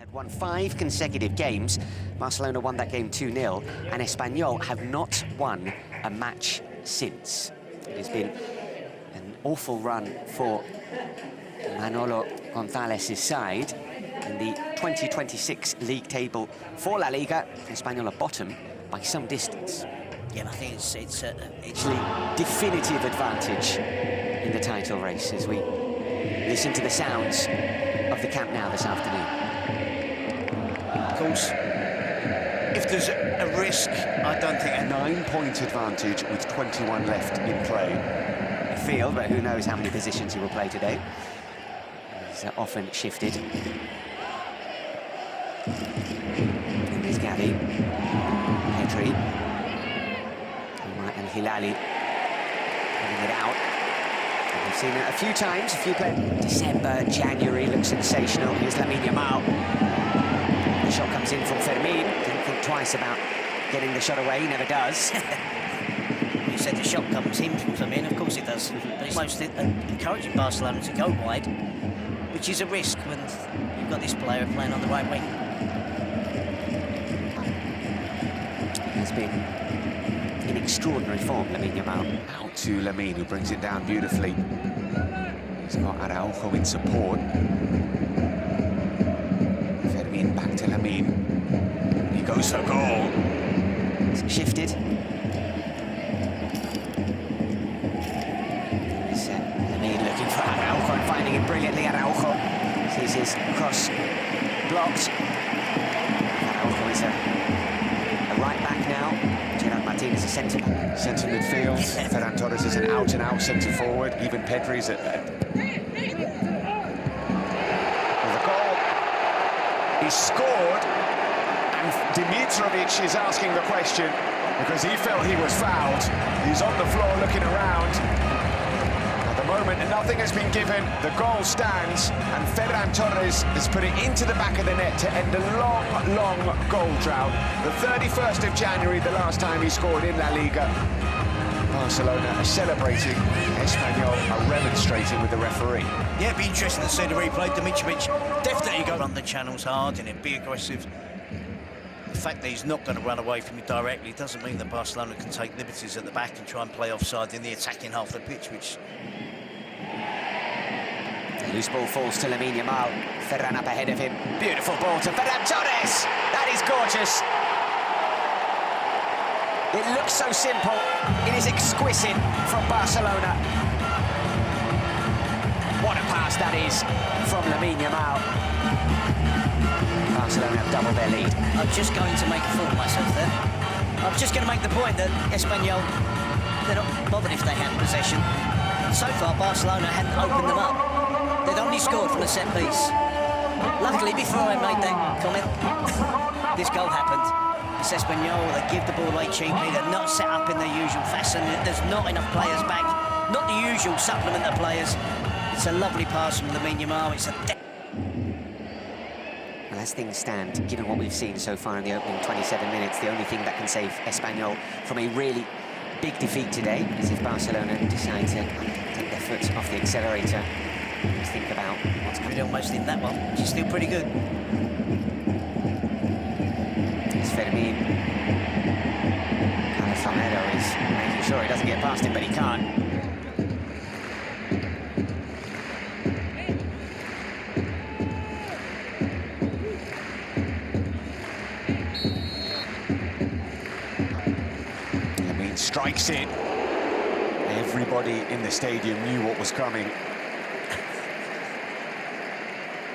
Had won 5 consecutive games. Barcelona won that game 2-0, and Espanyol have not won a match since. It has been an awful run for Manolo González's side. In the 2026 league table for La Liga, Espanyol are bottom by some distance. Yeah, I think it's Actually, definitive advantage in the title race as we listen to the sounds of the Camp Nou this afternoon. Of course, if there's a risk, I don't think... A 9-point advantage with 21 left in play. Field, but who knows how many positions he will play today. He's often shifted. And there's Gavi, Pedri, and Hilali getting it out. And we've seen it a few times, a few players. December, January, looks sensational. Here's Lamine Yamal. The shot comes in from Fermin. Didn't think twice about getting the shot away, he never does. You said the shot comes in from Lamine, of course it does. But it's most encouraging Barcelona to go wide, which is a risk when you've got this player playing on the right wing. He's been in extraordinary form, Lamine Yamal. Out to Lamine, who brings it down beautifully. He's got Araujo in support. Fermin back to Lamine. He goes for goal. It's shifted. There's Lamine looking for Araujo and finding it brilliantly. Araujo sees his cross blocked. Araujo is a right back now. Gerard Martinez is a centre back. Centre midfield. Ferran Torres is an out-and-out centre forward. Even Pedri's at... Well, the goal is scored, and Dimitrovic is asking the question because he felt he was fouled. He's on the floor looking around. At the moment, nothing has been given. The goal stands, and Ferran Torres has put it into the back of the net to end a long, long goal drought. The 31st of January, the last time he scored in La Liga. Barcelona are celebrating. Espanyol are remonstrating with the referee. Yeah, it'd be interesting to see the replay. Dimitrovic definitely go run the channels hard and it'd be aggressive. The fact that he's not going to run away from it directly doesn't mean that Barcelona can take liberties at the back and try and play offside in the attacking half of the pitch, which... The loose ball falls to Lamine Yamal. Ferran up ahead of him. Beautiful ball to Ferran Torres. That is gorgeous. It looks so simple. It is exquisite from Barcelona. What a pass that is from Lamine Yamal. Barcelona have doubled their lead. I'm just going to make a fool of myself there. I'm just going to make the point that Espanyol, they're not bothered if they have possession. So far, Barcelona hadn't opened them up. They'd only scored from a set piece. Luckily, before I made that comment, this goal happened. It's Espanyol, they give the ball away cheaply, they're not set up in their usual fashion, there's not enough players back, not the usual supplement of players. It's a lovely pass from Lamine Yamal, it's a... Well, as things stand, given what we've seen so far in the opening 27 minutes, the only thing that can save Espanyol from a really big defeat today is if Barcelona decide to take their foot off the accelerator and think about what's coming. We'd almost in that one, which is still pretty good. It's Fermin. Calafamero is making sure he doesn't get past him, but he can't. Lamine strikes it. Everybody in the stadium knew what was coming.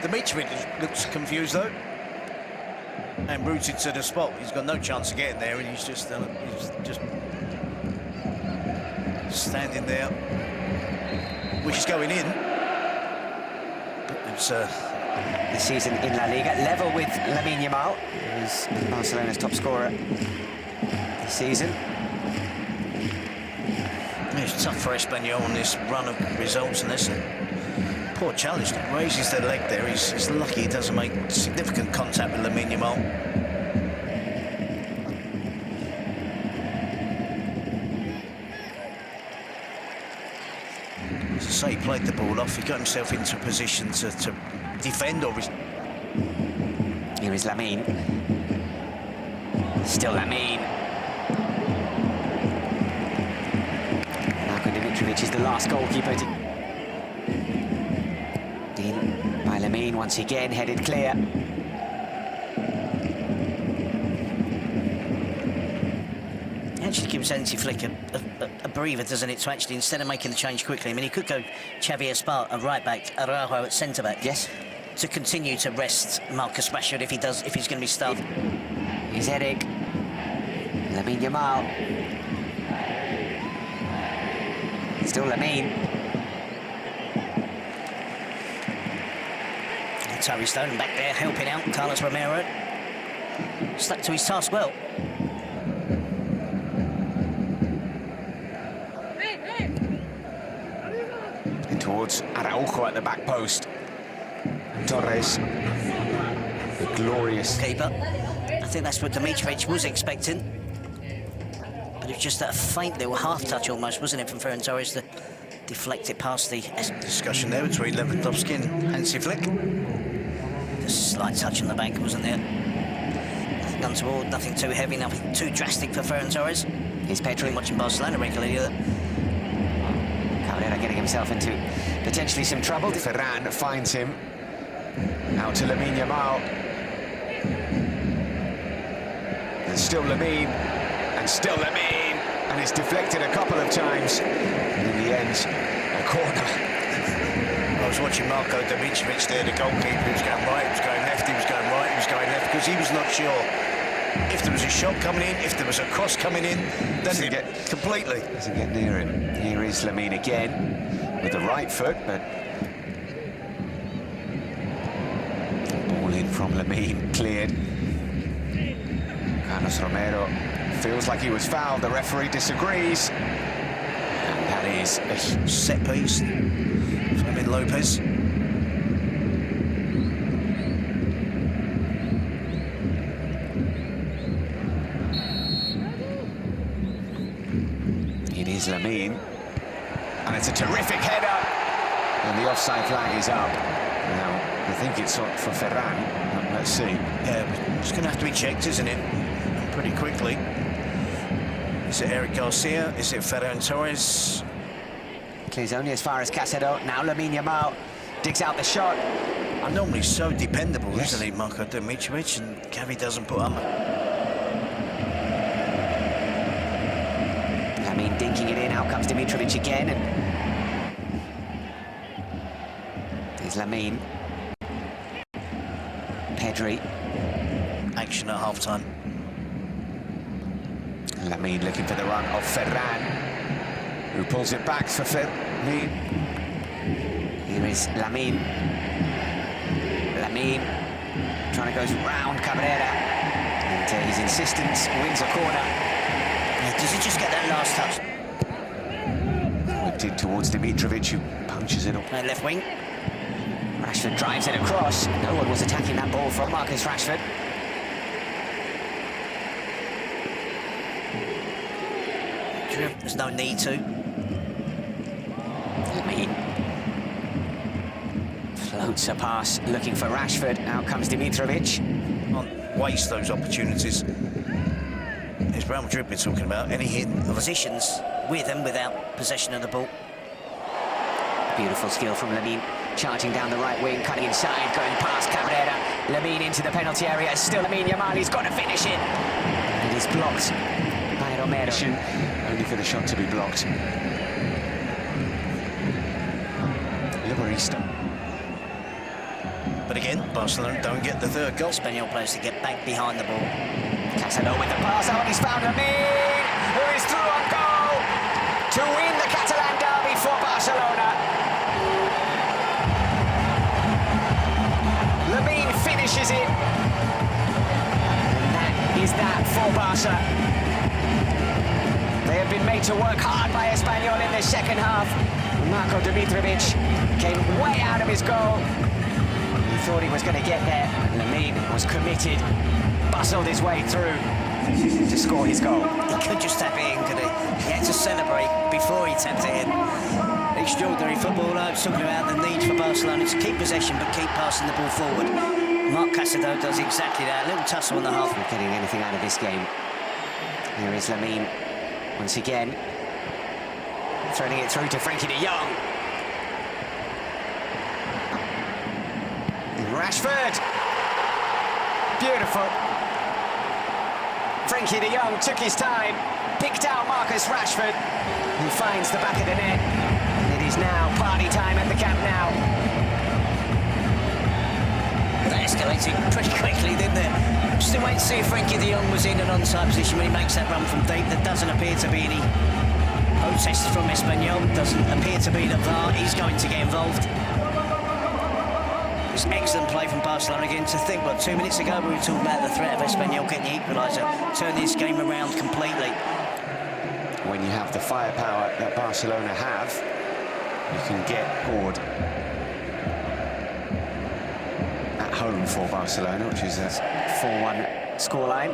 Dimitrovic looks confused though. And rooted to the spot. He's got no chance of getting there, and he's just standing there, which is going in. It's This season in La Liga, level with Lamine Yamal, who's Barcelona's top scorer this season. It's tough for Espanyol on this run of results, and that's a poor challenge. That raises their leg there. He's lucky he doesn't make significant contact with Lamine Yamal. As I say, he played the ball off. He got himself into a position to defend or... Here is Lamine. Still Lamine. Marko Dimitrovic is the last goalkeeper to... In by Lamine once again, headed clear. Actually gives Hansi Flick a breather, doesn't it, to actually, instead of making the change quickly, I mean, he could go Xavi Esparza at right back, Araujo at centre back. Yes. To continue to rest Marcus Rashford if he's going to be started. Here's Eric. Lamine Yamal. Still Lamine. Terry Stone back there helping out Carlos Romero. Stuck to his task well. Towards Araujo at the back post. Torres, the glorious keeper. I think that's what Dimitrovic was expecting. But it was just a faint little half-touch almost, wasn't it, from Ferran Torres to deflect it past the... Discussion there between Lewandowski and Hansi Flick. Just a slight touch on the back, wasn't there? Nothing untoward, nothing too heavy, nothing too drastic for Ferran Torres. Here's Pedri. Watching Barcelona regularly. Cabrera getting himself into potentially some trouble. Ferran finds him. Now to Lamine Yamal. There's still Lamine, and still Lamine, and it's deflected a couple of times. And in the end, a corner. I was watching Marko Dimitrovic there, the goalkeeper. He was going right, he was going left, he was going right, he was going left, because he was not sure if there was a shot coming in, if there was a cross coming in. Doesn't he get completely? Doesn't get near him. Here is Lamine again with the right foot, but ball in from Lamine, cleared. Carlos Romero feels like he was fouled. The referee disagrees, and that is a Set piece from Lamine Lopez. It is Lamine, and it's a terrific header, and the offside flag is up. Now, I think it's up for Ferran. Let's see. Yeah, it's going to have to be checked, isn't it? Pretty quickly. Is it Eric Garcia? Is it Ferran Torres? Clears only as far as Casado. Now Lamine Yamal digs out the shot. I'm normally so dependable, isn't he, Marko Dimitrovic, and Xavi doesn't put up. Lamine dinking it in. Out comes Dimitrovic again. And there's Lamine. Pedri. Action at half-time. Lamine looking for the run of Ferran, who pulls it back for Ferran. Here is Lamine. Lamine trying to go round Cabrera. And his insistence wins a corner. Does he just get that last touch? Whipped in towards Dimitrovic, who punches it up. Left wing. Rashford drives it across. No one was attacking that ball from Marcus Rashford. There's no need to. Lamine floats a pass, looking for Rashford. Out comes Dimitrovic. Can't waste those opportunities. It's Real Madrid we're talking about. Any hit of Positions with and without possession of the ball. Beautiful skill from Lamine, charging down the right wing, cutting inside, going past Cabrera. Lamine into the penalty area. Still Lamine Yamal, he's got to finish it. It is blocked by Romero. Only for the shot to be blocked. Liberista. But again, Barcelona don't get the third goal. Espanyol players to get back behind the ball. Casado with the pass out, he's found Lamine, who is through on goal to win the Catalan derby for Barcelona. Lamine finishes it. And that is that for Barca. They have been made to work hard by Espanyol in the second half. Marko Dimitrovic came way out of his goal. He thought he was going to get there. Lamine was committed, bustled his way through to score his goal. He could just tap it in, could he? He had to celebrate before he tapped it in. Extraordinary football. I was talking about the need for Barcelona to keep possession but keep passing the ball forward. Marc Casado does exactly that. A little tussle on the half. Not getting anything out of this game. Here is Lamine once again, threading it through to Frankie de Jong. And Rashford. Beautiful. Frankie de Jong took his time, picked out Marcus Rashford, who finds the back of the net. And it is now party time at the Camp Nou. That escalated pretty quickly, didn't it? Still wait to see if Frankie de Jong was in an onside position when he makes that run from deep. There doesn't appear to be any protests from Espanyol. Doesn't appear to be that VAR is going to get involved. It's excellent play from Barcelona again. To think, what, 2 minutes ago we were talking about the threat of Espanyol getting the equaliser, turn this game around completely. When you have the firepower that Barcelona have, you can get bored. At home for Barcelona, which is a 4-1 scoreline.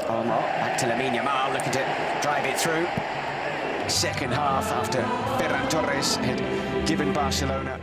Olmo, back to Lamine Yamal, looking to drive it through. second half after Ferran Torres had given Barcelona